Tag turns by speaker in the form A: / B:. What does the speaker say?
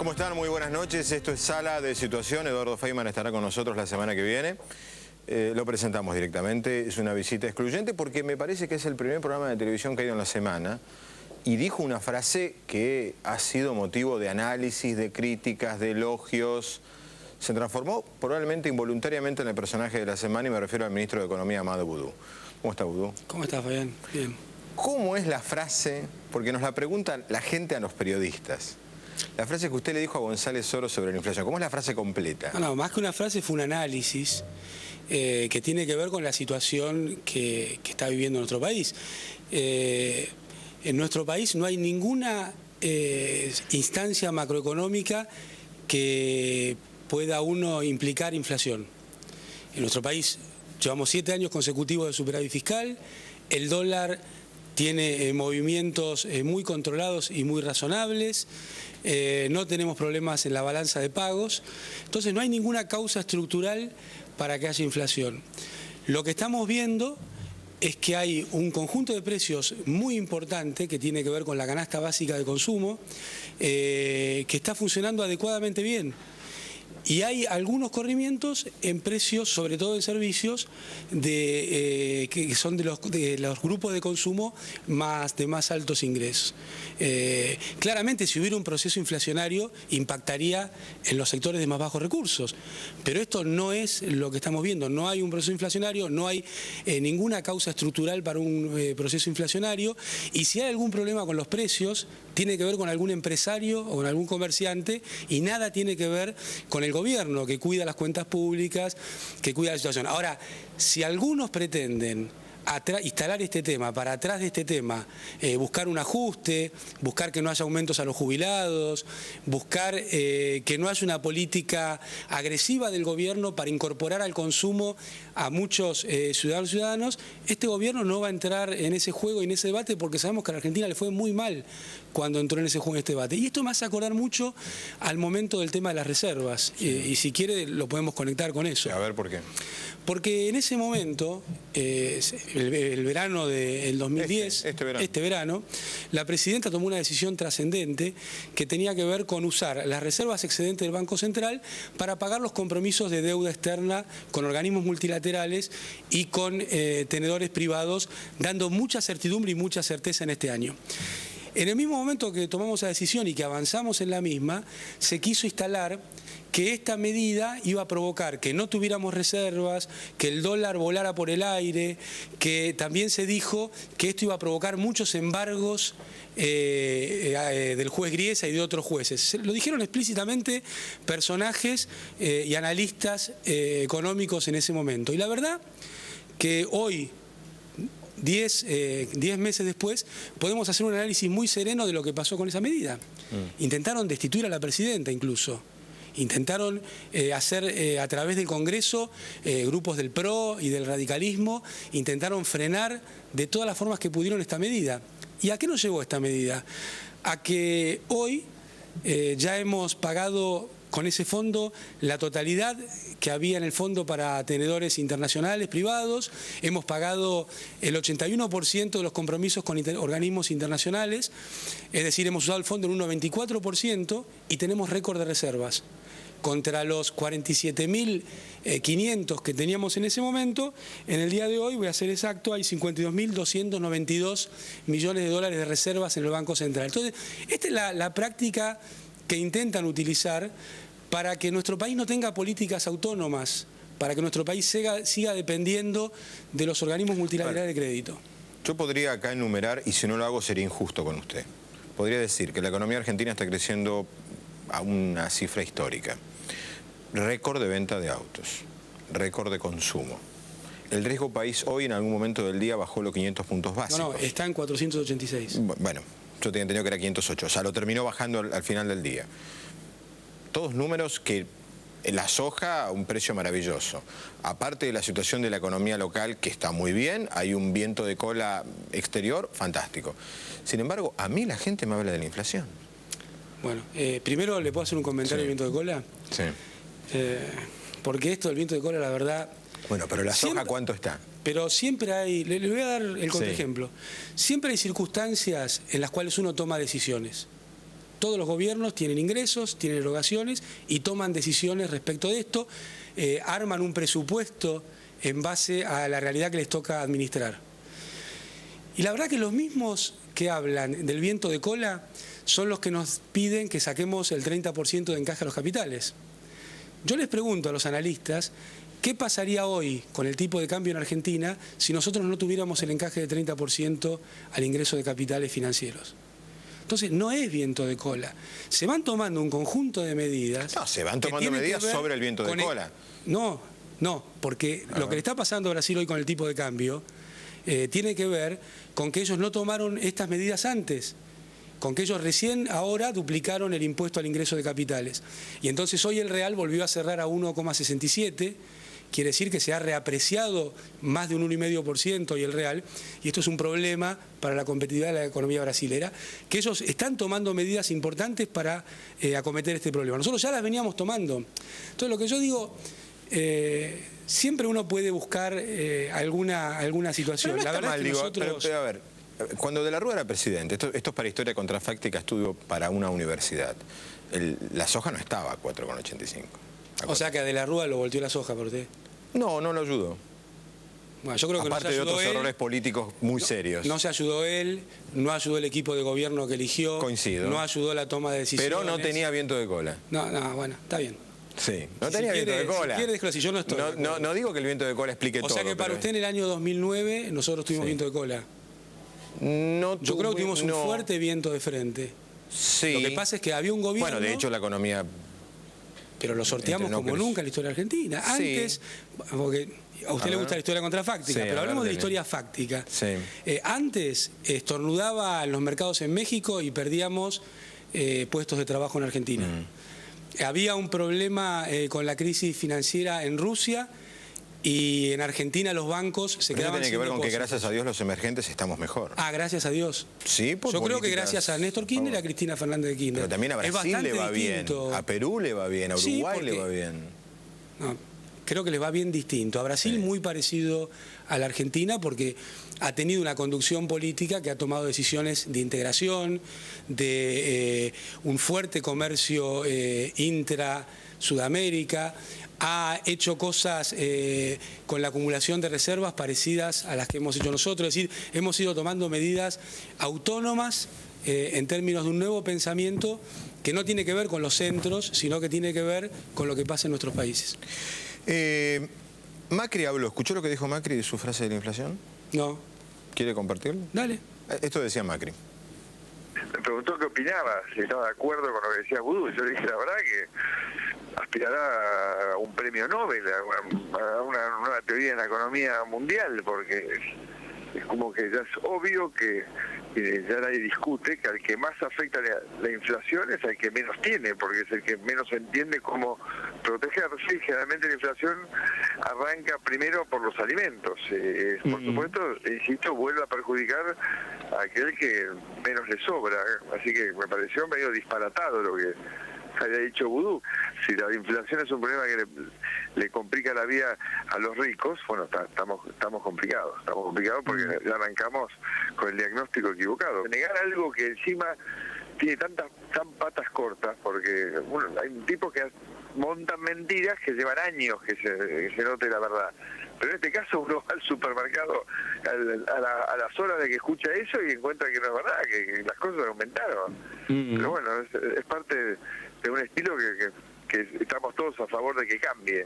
A: ¿Cómo están? Muy buenas noches. Esto es Sala de Situación. Eduardo Feynman estará con nosotros la semana que viene. Lo presentamos directamente. Es una visita excluyente porque me parece que es el primer programa de televisión que ha ido en la semana. Y dijo una frase que ha sido motivo de análisis, de críticas, de elogios. Se transformó probablemente involuntariamente en el personaje de la semana y me refiero al ministro de Economía, Amado Boudou. ¿Cómo está, Boudou?
B: ¿Cómo estás, Fabián? Bien.
A: ¿Cómo es la frase? Porque nos la pregunta la gente a los periodistas. La frase que usted le dijo a González Soros sobre la inflación, ¿cómo es la frase completa?
B: No, más que una frase fue un análisis que tiene que ver con la situación que está viviendo nuestro país. En nuestro país no hay ninguna instancia macroeconómica que pueda uno implicar inflación. En nuestro país llevamos 7 años consecutivos de superávit fiscal, el dólar tiene movimientos muy controlados y muy razonables, no tenemos problemas en la balanza de pagos, entonces no hay ninguna causa estructural para que haya inflación. Lo que estamos viendo es que hay un conjunto de precios muy importante que tiene que ver con la canasta básica de consumo, que está funcionando adecuadamente bien. Y hay algunos corrimientos en precios, sobre todo en servicios, que son de los grupos de consumo de más altos ingresos. Claramente, si hubiera un proceso inflacionario, impactaría en los sectores de más bajos recursos. Pero esto no es lo que estamos viendo. No hay un proceso inflacionario, no hay ninguna causa estructural para un proceso inflacionario. Y si hay algún problema con los precios, tiene que ver con algún empresario o con algún comerciante y nada tiene que ver con el gobierno, que cuida las cuentas públicas, que cuida la situación. Ahora, si algunos pretenden instalar este tema, para atrás de este tema, buscar un ajuste, buscar que no haya aumentos a los jubilados, buscar que no haya una política agresiva del gobierno para incorporar al consumo a muchos ciudadanos, este gobierno no va a entrar en ese juego y en ese debate porque sabemos que a la Argentina le fue muy mal cuando entró en ese juego, en este debate. Y esto me hace acordar mucho al momento del tema de las reservas, y si quiere lo podemos conectar con eso.
A: A ver, ¿por qué?
B: Porque en ese momento, el verano del 2010, este verano, la presidenta tomó una decisión trascendente que tenía que ver con usar las reservas excedentes del Banco Central para pagar los compromisos de deuda externa con organismos multilaterales y con tenedores privados, dando mucha certidumbre y mucha certeza en este año. En el mismo momento que tomamos esa decisión y que avanzamos en la misma, se quiso instalar que esta medida iba a provocar que no tuviéramos reservas, que el dólar volara por el aire, que también se dijo que esto iba a provocar muchos embargos del juez Griesa y de otros jueces. Lo dijeron explícitamente personajes y analistas económicos en ese momento. Y la verdad que hoy, 10 meses después, podemos hacer un análisis muy sereno de lo que pasó con esa medida. Intentaron destituir a la presidenta incluso. Intentaron hacer a través del Congreso, grupos del PRO y del radicalismo, intentaron frenar de todas las formas que pudieron esta medida. ¿Y a qué nos llevó esta medida? A que hoy ya hemos pagado con ese fondo la totalidad que había en el fondo para tenedores internacionales privados, hemos pagado el 81% de los compromisos con organismos internacionales, es decir, hemos usado el fondo en un 94% y tenemos récord de reservas. Contra los 47.500 que teníamos en ese momento, en el día de hoy, voy a ser exacto, hay 52.292 millones de dólares de reservas en el Banco Central. Entonces, esta es la práctica que intentan utilizar para que nuestro país no tenga políticas autónomas, para que nuestro país siga dependiendo de los organismos multilaterales de crédito.
A: Yo podría acá enumerar, y si no lo hago sería injusto con usted, podría decir que la economía argentina está creciendo a una cifra histórica. Récord de venta de autos, récord de consumo. El riesgo país hoy en algún momento del día bajó los 500 puntos básicos.
B: No, está en 486.
A: Bueno, yo tenía entendido que era 508, o sea, lo terminó bajando al final del día. Todos números que la soja a un precio maravilloso. Aparte de la situación de la economía local, que está muy bien, hay un viento de cola exterior fantástico. Sin embargo, a mí la gente me habla de la inflación.
B: Bueno, primero le puedo hacer un comentario del viento de cola.
A: Sí.
B: Porque esto del viento de cola, la verdad...
A: Bueno, pero la soja, ¿cuánto está?
B: Pero siempre hay, le voy a dar el contraejemplo, siempre hay circunstancias en las cuales uno toma decisiones. Todos los gobiernos tienen ingresos, tienen erogaciones y toman decisiones respecto de esto, arman un presupuesto en base a la realidad que les toca administrar. Y la verdad que los mismos que hablan del viento de cola son los que nos piden que saquemos el 30% de encaje a los capitales. Yo les pregunto a los analistas, ¿qué pasaría hoy con el tipo de cambio en Argentina si nosotros no tuviéramos el encaje de 30% al ingreso de capitales financieros? Entonces, no es viento de cola. Se van tomando un conjunto de medidas...
A: No, se van tomando medidas sobre el viento de cola.
B: No, porque lo que le está pasando a Brasil hoy con el tipo de cambio tiene que ver con que ellos no tomaron estas medidas antes, con que ellos recién ahora duplicaron el impuesto al ingreso de capitales. Y entonces hoy el real volvió a cerrar a 1,67, quiere decir que se ha reapreciado más de un 1,5% y el real, y esto es un problema para la competitividad de la economía brasilera, que ellos están tomando medidas importantes para acometer este problema. Nosotros ya las veníamos tomando. Entonces lo que yo digo, siempre uno puede buscar alguna situación.
A: Pero no
B: la verdad
A: mal,
B: es que
A: digo,
B: nosotros...
A: pero a ver, cuando De la Rúa era presidente, esto es para historia contrafáctica, estudio para una universidad, la soja no estaba a 4,85.
B: O sea que a De la Rúa lo volteó la soja por usted.
A: No lo ayudó.
B: Bueno, yo creo que
A: aparte
B: no se
A: de
B: ayudó
A: otros errores políticos muy serios.
B: No se ayudó él, no ayudó el equipo de gobierno que eligió.
A: Coincido.
B: No ayudó la toma de decisiones.
A: Pero no tenía viento de cola.
B: No, bueno, está bien.
A: Sí, no tenía viento de cola.
B: Si quiere, déjalo así, yo no estoy.
A: No digo que el viento de cola explique todo.
B: O sea que para usted en el año 2009 nosotros tuvimos viento de cola. Yo creo que tuvimos un fuerte viento de frente.
A: Sí.
B: Lo que pasa es que había un gobierno...
A: Bueno, de hecho la economía...
B: Pero lo sorteamos como nunca en la historia argentina. Antes, porque a usted le gusta la historia contrafáctica, pero hablemos de la historia fáctica.
A: Sí.
B: Antes estornudaba en los mercados en México y perdíamos puestos de trabajo en Argentina. Había un problema con la crisis financiera en Rusia y en Argentina los bancos se quedaban sin depósitos.
A: Tiene que ver con que gracias a Dios los emergentes estamos mejor.
B: Gracias a Dios.
A: Sí, por
B: Yo creo que gracias a Néstor Kirchner y a Cristina Fernández de Kirchner.
A: Pero también a Brasil le va
B: distinto.
A: bien, a Perú le va bien, a Uruguay le va bien.
B: No, creo que les va bien distinto. A Brasil muy parecido a la Argentina porque ha tenido una conducción política que ha tomado decisiones de integración, de un fuerte comercio intra-Sudamérica, ha hecho cosas con la acumulación de reservas parecidas a las que hemos hecho nosotros, es decir, hemos ido tomando medidas autónomas en términos de un nuevo pensamiento que no tiene que ver con los centros, sino que tiene que ver con lo que pasa en nuestros países.
A: Macri habló, ¿escuchó lo que dijo Macri de su frase de la inflación?
B: No.
A: ¿Quiere compartirlo?
B: Dale.
A: Esto decía Macri.
C: Me preguntó qué opinaba, si estaba de acuerdo con lo que decía Vudú. Yo le dije, la verdad que aspirará a un premio Nobel, a una nueva teoría en la economía mundial, porque es como que ya es obvio que ya nadie discute que al que más afecta la inflación es al que menos tiene, porque es el que menos entiende cómo protegerse. Generalmente la inflación arranca primero por los alimentos. Por supuesto, insisto, vuelve a perjudicar a aquel que menos le sobra. Así que me pareció medio disparatado lo que había dicho Vudú. Si la inflación es un problema que le complica la vida a los ricos, bueno, estamos complicados. Estamos complicados porque ya arrancamos con el diagnóstico equivocado. Negar algo que encima tiene tan patas cortas, porque hay tipos que montan mentiras que llevan años que se note la verdad. Pero en este caso uno va al supermercado a las horas de que escucha eso y encuentra que no es verdad, que las cosas aumentaron. Pero bueno, es parte de un estilo que estamos todos a favor de que cambie.